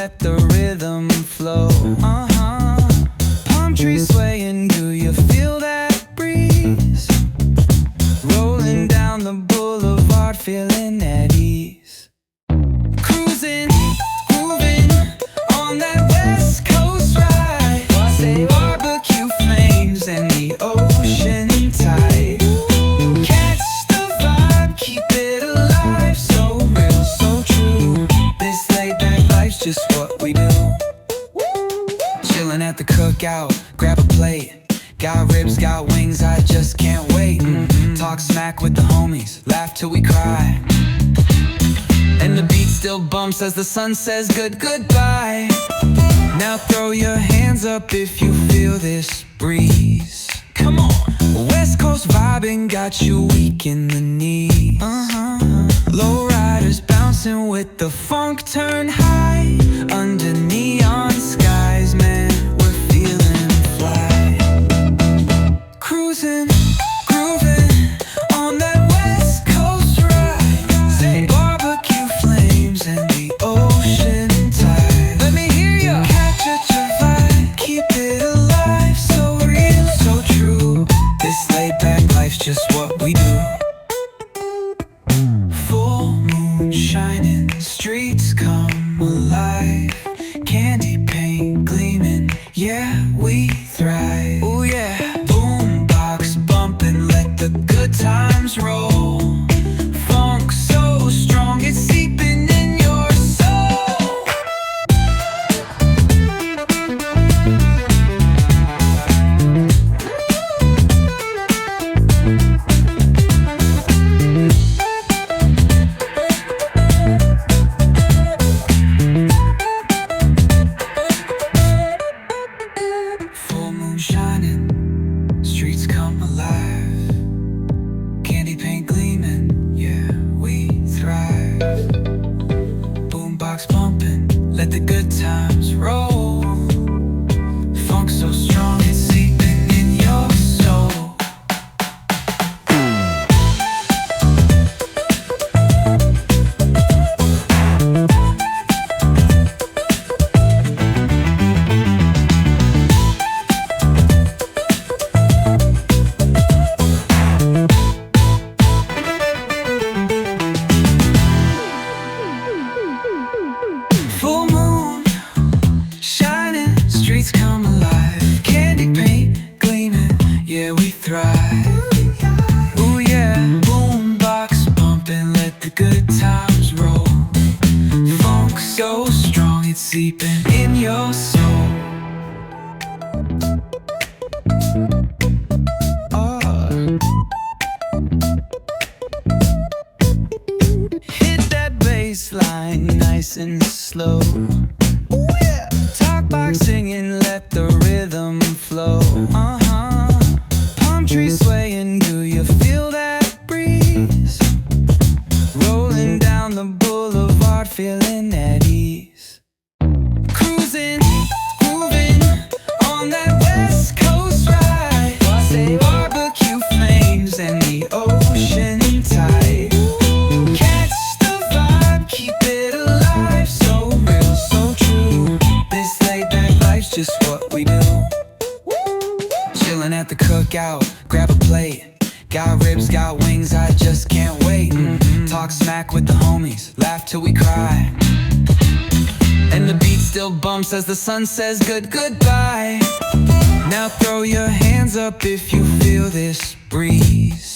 let the rhythm flow. Palm trees swaying, do you feel that breeze? Rolling down the boulevard, feeling at ease. Cruising, grooving on that West Coast ride. Say barbecue flames and the ocean tide. Catch the vibe, keep it alive. So real, so true. This laid back life's just what we do. Chilling at the cookout, grab a plate. Got ribs, got wings, I just can't wait. Talk smack with the homies, laugh till we cry. And the beat still bumps as the sun says goodbye. Now throw your hands up if you feel this breeze. Come on. West Coast vibing got you weak in the knees. Low riders bouncing with the funk turn high. Under neon skies, man, we're feeling fly. Cruising, grooving on that West Coast ride. Say barbecue flames and the ocean tide. Let me hear ya. Catch your vibe, keep it alive. So real, so true. This laid back life's just what we do. Full moon shining, streets come alive. Candy paint gleaming, yeah, we thrive. Oh yeah. Boombox bumping, let the good times roll. Funk so strong, it's seeping in your soul. Full moon shining, streets come alive. Candy paint gleaming, yeah, we thrive. Boombox bumping, let the good times roll. Funk so strong, it's seeping in your soul. Full moon shining, streets come alive. Candy paint gleaming, yeah, we thrive. Ooh yeah, boombox bumping, let the good times roll. Funk so strong, it's seeping in your soul. Hit that bass line nice and slow. Ooh yeah. Talk box singing, let the rhythm flow. Palm trees swaying, do you feel that breeze? Rolling down the boulevard, feeling at ease. Cruising, grooving on that West Coast ride. Say barbecue flames and the ocean tide. Catch the vibe, keep it alive. So real, so true. This laid back life's just what we do. Chilling at the cookout, grab a plate. Got ribs, got wings, I just can't wait. Talk smack with the homies, laugh till we cry. And the beat still bumps as the sun says goodbye. Now throw your hands up if you feel this breeze.